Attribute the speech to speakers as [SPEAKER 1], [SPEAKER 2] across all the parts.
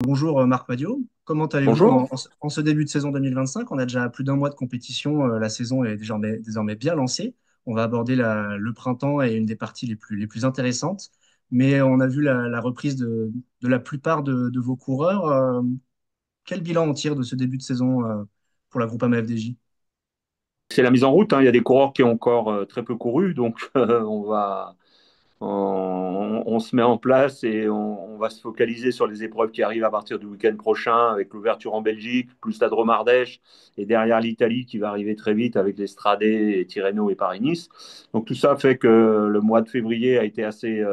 [SPEAKER 1] Bonjour Marc Madio, comment allez-vous
[SPEAKER 2] Bonjour.
[SPEAKER 1] en ce début de saison 2025? On a déjà plus d'un mois de compétition, la saison est désormais bien lancée. On va aborder le printemps et une des parties les plus intéressantes, mais on a vu la reprise de la plupart de vos coureurs. Quel bilan on tire de ce début de saison pour la Groupama FDJ?
[SPEAKER 2] C'est la mise en route, hein. Il y a des coureurs qui ont encore très peu couru, donc on se met en place et on va se focaliser sur les épreuves qui arrivent à partir du week-end prochain avec l'ouverture en Belgique, plus la Drôme Ardèche et derrière l'Italie qui va arriver très vite avec l'Estrade et Tirreno et Paris-Nice. Donc tout ça fait que le mois de février a été assez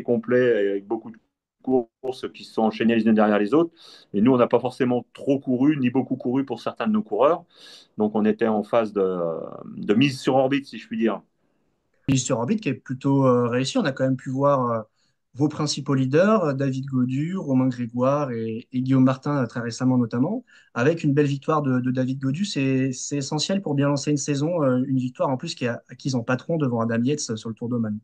[SPEAKER 2] complet avec beaucoup de courses qui se sont enchaînées les unes derrière les autres. Et nous, on n'a pas forcément trop couru ni beaucoup couru pour certains de nos coureurs. Donc on était en phase de mise sur orbite, si je puis dire.
[SPEAKER 1] Mise sur orbite qui est plutôt réussi. On a quand même pu voir vos principaux leaders, David Gaudu, Romain Grégoire et Guillaume Martin très récemment notamment, avec une belle victoire de David Gaudu. C'est essentiel pour bien lancer une saison, une victoire en plus qui a acquise en patron devant Adam Yates sur le Tour d'Oman.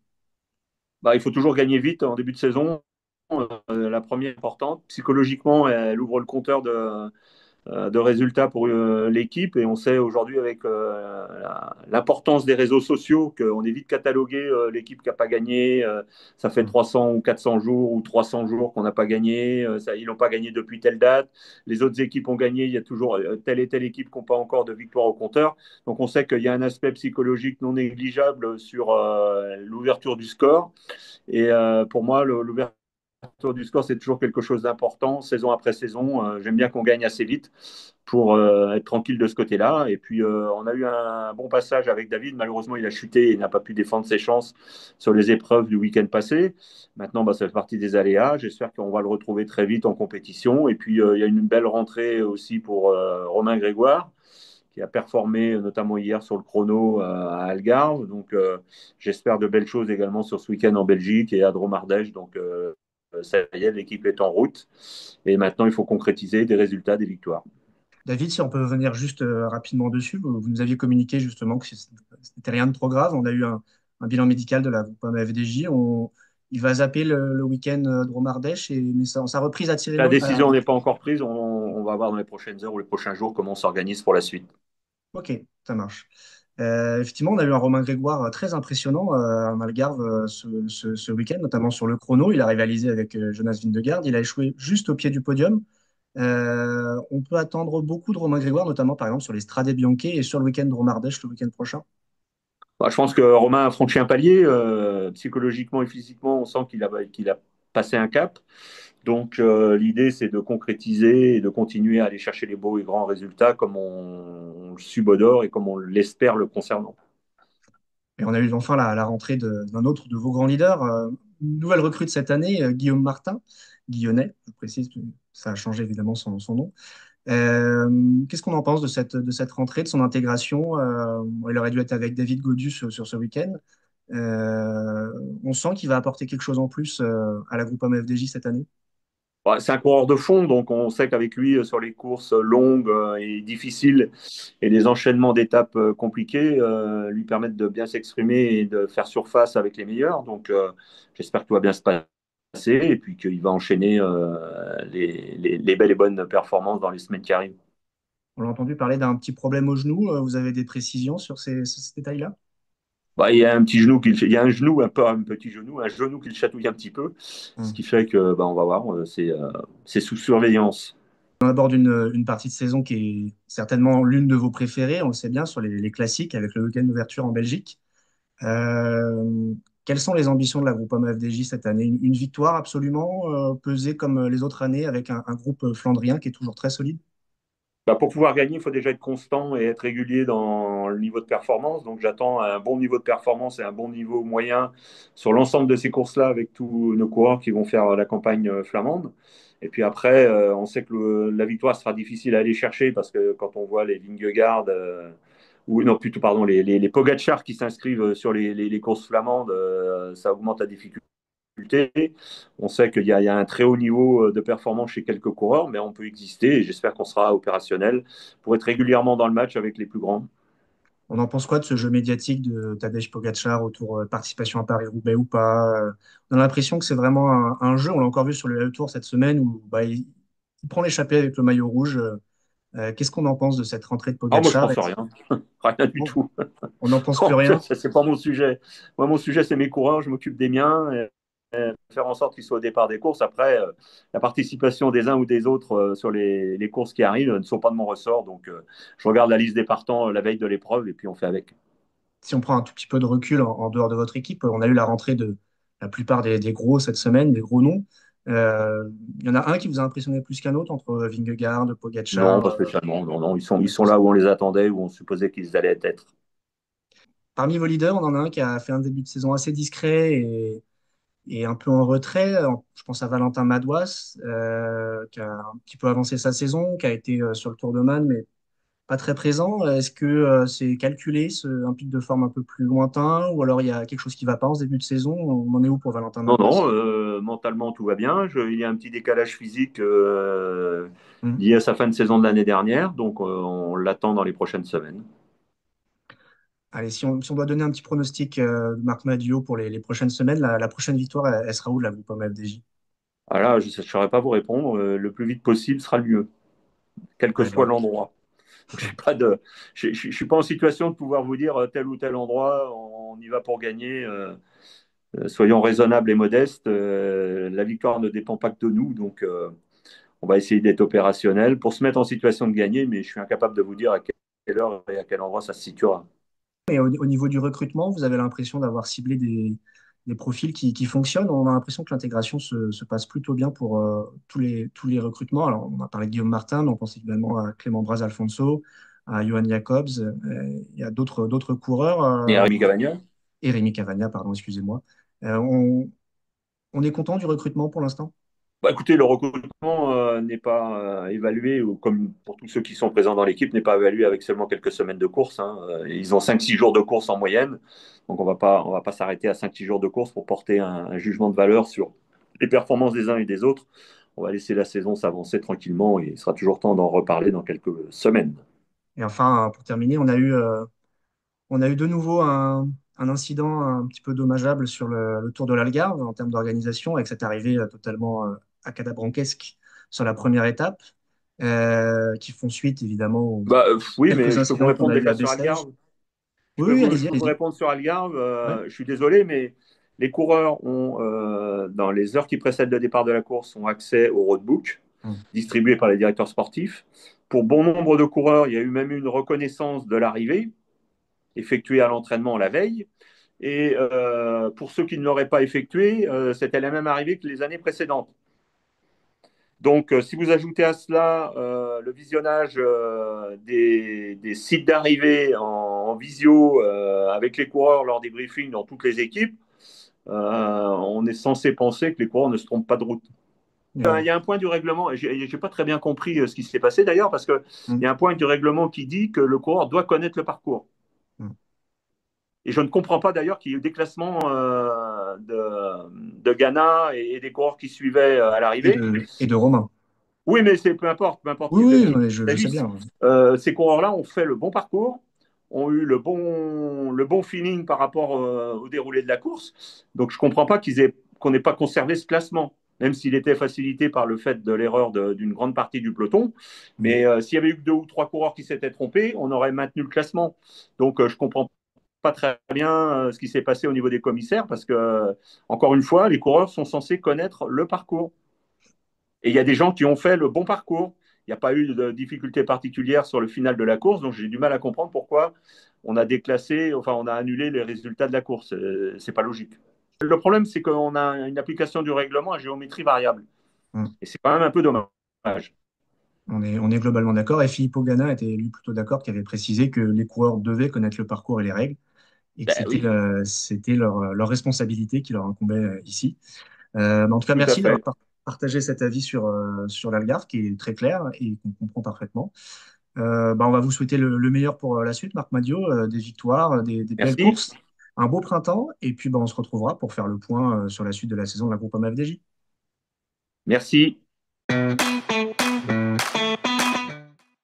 [SPEAKER 2] Bah, il faut toujours gagner vite en début de saison. La première est importante. Psychologiquement, elle ouvre le compteur de résultats pour l'équipe. Et on sait aujourd'hui avec l'importance des réseaux sociaux qu'on est vite catalogué l'équipe qui n'a pas gagné. Ça fait 300 ou 400 jours ou 300 jours qu'on n'a pas gagné. Ils n'ont pas gagné depuis telle date. Les autres équipes ont gagné. Il y a toujours telle et telle équipe qui n'a pas encore de victoire au compteur. Donc on sait qu'il y a un aspect psychologique non négligeable sur l'ouverture du score. Et pour moi, l'ouverture du score, c'est toujours quelque chose d'important, saison après saison. J'aime bien qu'on gagne assez vite pour être tranquille de ce côté-là. Et puis, on a eu un bon passage avec David. Malheureusement, il a chuté et n'a pas pu défendre ses chances sur les épreuves du week-end passé. Maintenant, bah, ça fait partie des aléas. J'espère qu'on va le retrouver très vite en compétition. Et puis, il y a une belle rentrée aussi pour Romain Grégoire, qui a performé notamment hier sur le chrono à Algarve. Donc, j'espère de belles choses également sur ce week-end en Belgique et à Dromardèche. Donc, ça y est, l'équipe est en route. Et maintenant, il faut concrétiser des résultats, des victoires.
[SPEAKER 1] David, si on peut venir juste rapidement dessus, vous nous aviez communiqué justement que ce n'était rien de trop grave. On a eu un bilan médical de la Groupama FDJ. Il va zapper le week-end Dromardèche, mais sa reprise à
[SPEAKER 2] La
[SPEAKER 1] Tirreno.
[SPEAKER 2] décision n'est pas encore prise. On va voir dans les prochaines heures ou les prochains jours comment on s'organise pour la suite.
[SPEAKER 1] Ok, ça marche. Effectivement, on a eu un Romain Grégoire très impressionnant à Malgarve ce week-end, notamment sur le chrono. Il a rivalisé avec Jonas Vingegaard. Il a échoué juste au pied du podium. On peut attendre beaucoup de Romain Grégoire, notamment par exemple sur les Strade Bianche et sur le week-end de Romardèche le week-end prochain.
[SPEAKER 2] Bah, je pense que Romain a franchi un palier. Psychologiquement et physiquement, on sent qu'il a passé un cap. Donc, l'idée, c'est de concrétiser et de continuer à aller chercher les beaux et grands résultats comme on le subodore et comme on l'espère le concernant.
[SPEAKER 1] Et on a eu enfin la rentrée d'un autre de vos grands leaders, une nouvelle recrue de cette année, Guillaume Martin, Guillonnet, je précise, ça a changé évidemment son nom. Qu'est-ce qu'on en pense de cette rentrée, de son intégration? Il aurait dû être avec David Godus sur ce week-end. On sent qu'il va apporter quelque chose en plus à la Groupama FDJ cette année.
[SPEAKER 2] Ouais, c'est un coureur de fond, donc on sait qu'avec lui, sur les courses longues et difficiles et les enchaînements d'étapes compliquées, lui permettent de bien s'exprimer et de faire surface avec les meilleurs. Donc j'espère que tout va bien se passer et puis qu'il va enchaîner les belles et bonnes performances dans les semaines qui arrivent.
[SPEAKER 1] On a entendu parler d'un petit problème au genou. Vous avez des précisions sur ces détails-là?
[SPEAKER 2] Bah, il y a un petit genou il y a un genou, un petit genou, un genou qui le chatouille un petit peu, ce qui fait que bah, on va voir, c'est sous surveillance.
[SPEAKER 1] On aborde une partie de saison qui est certainement l'une de vos préférées, on le sait bien, sur les classiques avec le week-end d'ouverture en Belgique. Euh, Quelles sont les ambitions de la Groupama FDJ cette année? Une victoire absolument pesée comme les autres années avec un groupe flandrien qui est toujours très solide?
[SPEAKER 2] Bah, pour pouvoir gagner, il faut déjà être constant et être régulier dans le niveau de performance. Donc j'attends un bon niveau de performance et un bon niveau moyen sur l'ensemble de ces courses-là avec tous nos coureurs qui vont faire la campagne flamande. Et puis après, on sait que la victoire sera difficile à aller chercher parce que quand on voit les Vingegaard, ou non plutôt pardon, les Pogacar qui s'inscrivent sur les courses flamandes, ça augmente la difficulté. On sait qu'il y a un très haut niveau de performance chez quelques coureurs, mais on peut exister et j'espère qu'on sera opérationnel pour être régulièrement dans le match avec les plus grands.
[SPEAKER 1] On en pense quoi de ce jeu médiatique de Tadej Pogacar autour participation à Paris-Roubaix ou pas? On a l'impression que c'est vraiment un jeu, on l'a encore vu sur le Tour cette semaine, où bah, il prend l'échappée avec le maillot rouge. Qu'est-ce qu'on en pense de cette rentrée de
[SPEAKER 2] Ah, moi, je
[SPEAKER 1] Pogacar?
[SPEAKER 2] pense rien. Rien du
[SPEAKER 1] On
[SPEAKER 2] tout.
[SPEAKER 1] on n'en pense plus
[SPEAKER 2] Non,
[SPEAKER 1] rien.
[SPEAKER 2] c'est pas mon sujet. Moi, mon sujet, c'est mes coureurs. Je m'occupe des miens. Et faire en sorte qu'ils soient au départ des courses. Après, la participation des uns ou des autres sur les courses qui arrivent ne sont pas de mon ressort. Donc, je regarde la liste des partants la veille de l'épreuve et puis on fait avec.
[SPEAKER 1] Si on prend un tout petit peu de recul en dehors de votre équipe, on a eu la rentrée de la plupart des gros cette semaine, des gros noms. Euh, Il y en a un qui vous a impressionné plus qu'un autre entre Vingegaard,
[SPEAKER 2] Non,
[SPEAKER 1] Pogacar,
[SPEAKER 2] pas spécialement. Non, non, ils
[SPEAKER 1] pas
[SPEAKER 2] sont là
[SPEAKER 1] spécial.
[SPEAKER 2] où on les attendait, où on supposait qu'ils allaient être.
[SPEAKER 1] Parmi vos leaders, on en a un qui a fait un début de saison assez discret et un peu en retrait. Je pense à Valentin Madouas, qui a un petit peu avancé sa saison, qui a été sur le Tour de Man, mais pas très présent. Est-ce que c'est calculé, un pic de forme un peu plus lointain, ou alors il y a quelque chose qui ne va pas en ce début de saison? On en est où pour Valentin
[SPEAKER 2] Non, non,
[SPEAKER 1] Madouas?
[SPEAKER 2] mentalement, tout va bien. Il y a un petit décalage physique
[SPEAKER 1] Hmm.
[SPEAKER 2] lié à sa fin de saison de l'année dernière. Donc, on l'attend dans les prochaines semaines.
[SPEAKER 1] Allez, si on doit donner un petit pronostic de Marc Madio pour les prochaines semaines, la prochaine victoire, elle sera où, la Groupama FDJ?
[SPEAKER 2] Voilà, je ne saurais pas vous répondre. Le plus vite possible sera le mieux, quel que
[SPEAKER 1] Allez,
[SPEAKER 2] soit
[SPEAKER 1] bah,
[SPEAKER 2] l'endroit. J'ai pas de, je suis pas en situation de pouvoir vous dire tel ou tel endroit, on y va pour gagner. Soyons raisonnables et modestes. La victoire ne dépend pas que de nous, donc on va essayer d'être opérationnel pour se mettre en situation de gagner, mais je suis incapable de vous dire à quelle heure et à quel endroit ça se situera.
[SPEAKER 1] et au niveau du recrutement, vous avez l'impression d'avoir ciblé des profils qui fonctionnent. On a l'impression que l'intégration se passe plutôt bien pour tous les recrutements. Alors, on a parlé de Guillaume Martin, mais on pense également à Clément Braz Alfonso, à Johan Jacobs. Il y a d'autres coureurs,
[SPEAKER 2] Et Rémi Cavagna?
[SPEAKER 1] et Rémi Cavagna, pardon, excusez-moi. On est content du recrutement pour l'instant?
[SPEAKER 2] Bah, écoutez, le recrutement n'est pas évalué, ou comme pour tous ceux qui sont présents dans l'équipe, n'est pas évalué avec seulement quelques semaines de course, hein. Ils ont 5-6 jours de course en moyenne. Donc on va pas s'arrêter à 5-6 jours de course pour porter un jugement de valeur sur les performances des uns et des autres. On va laisser la saison s'avancer tranquillement et il sera toujours temps d'en reparler dans quelques semaines.
[SPEAKER 1] Et enfin, pour terminer, on a eu de nouveau un incident un petit peu dommageable sur le Tour de l'Algarve en termes d'organisation, avec cette arrivée totalement acadabranquesque sur la première étape, qui font suite évidemment aux
[SPEAKER 2] Bah, oui,
[SPEAKER 1] quelques
[SPEAKER 2] mais je peux vous
[SPEAKER 1] incidents qu'on
[SPEAKER 2] répondre
[SPEAKER 1] a eu
[SPEAKER 2] déjà
[SPEAKER 1] à
[SPEAKER 2] sur
[SPEAKER 1] Bessèges.
[SPEAKER 2] Algarve.
[SPEAKER 1] Oui, oui,
[SPEAKER 2] Je
[SPEAKER 1] allez-y,
[SPEAKER 2] peux vous
[SPEAKER 1] allez-y.
[SPEAKER 2] répondre sur Algarve.
[SPEAKER 1] Ouais.
[SPEAKER 2] Je suis désolé, mais les coureurs ont, dans les heures qui précèdent le départ de la course, ont accès au roadbook
[SPEAKER 1] Hmm.
[SPEAKER 2] distribué par les directeurs sportifs. Pour bon nombre de coureurs, il y a eu même une reconnaissance de l'arrivée effectuée à l'entraînement la veille. Et pour ceux qui ne l'auraient pas effectuée, c'était la même arrivée que les années précédentes. Donc, si vous ajoutez à cela le visionnage des sites d'arrivée en visio avec les coureurs lors des briefings dans toutes les équipes, on est censé penser que les coureurs ne se trompent pas de route.
[SPEAKER 1] Ouais.
[SPEAKER 2] Il y a un point du règlement, et j'ai n'ai pas très bien compris ce qui s'est passé d'ailleurs, parce qu'il
[SPEAKER 1] Hmm.
[SPEAKER 2] y a un point du règlement qui dit que le coureur doit connaître le parcours.
[SPEAKER 1] Hmm.
[SPEAKER 2] Et je ne comprends pas d'ailleurs qu'il y ait eu des classements de Ghana et des coureurs qui suivaient à
[SPEAKER 1] Et
[SPEAKER 2] l'arrivée.
[SPEAKER 1] de Romain.
[SPEAKER 2] Oui, mais c'est peu importe
[SPEAKER 1] Oui, oui,
[SPEAKER 2] qui
[SPEAKER 1] non, mais je sais
[SPEAKER 2] s'agisse.
[SPEAKER 1] bien.
[SPEAKER 2] Ces coureurs-là ont fait le bon parcours, ont eu le bon feeling par rapport au déroulé de la course. Donc je ne comprends pas qu'on n'ait pas conservé ce classement, même s'il était facilité par le fait de l'erreur d'une grande partie du peloton.
[SPEAKER 1] Hmm.
[SPEAKER 2] Mais s'il y avait eu que 2 ou 3 coureurs qui s'étaient trompés, on aurait maintenu le classement. Donc je ne comprends pas très bien ce qui s'est passé au niveau des commissaires, parce que, encore une fois, les coureurs sont censés connaître le parcours. Et il y a des gens qui ont fait le bon parcours. Il n'y a pas eu de difficultés particulières sur le final de la course, donc j'ai du mal à comprendre pourquoi on a déclassé, enfin on a annulé les résultats de la course. C'est pas logique. Le problème, c'est qu'on a une application du règlement à géométrie variable.
[SPEAKER 1] Hmm.
[SPEAKER 2] Et c'est quand même un peu dommage.
[SPEAKER 1] On est globalement d'accord. Et Filippo Ganna était lui plutôt d'accord, qui avait précisé que les coureurs devaient connaître le parcours et les règles, et que
[SPEAKER 2] Ben
[SPEAKER 1] c'était
[SPEAKER 2] oui,
[SPEAKER 1] c'était leur responsabilité qui leur incombait ici. Mais en tout cas,
[SPEAKER 2] tout à
[SPEAKER 1] merci d'avoir
[SPEAKER 2] fait.
[SPEAKER 1] partagé cet avis sur l'Algarve, qui est très clair et qu'on comprend parfaitement. On va vous souhaiter le meilleur pour la suite, Marc Madio, des victoires, des belles
[SPEAKER 2] Merci.
[SPEAKER 1] courses, un beau printemps, et puis on se retrouvera pour faire le point sur la suite de la saison de la Groupama FDJ.
[SPEAKER 2] Merci.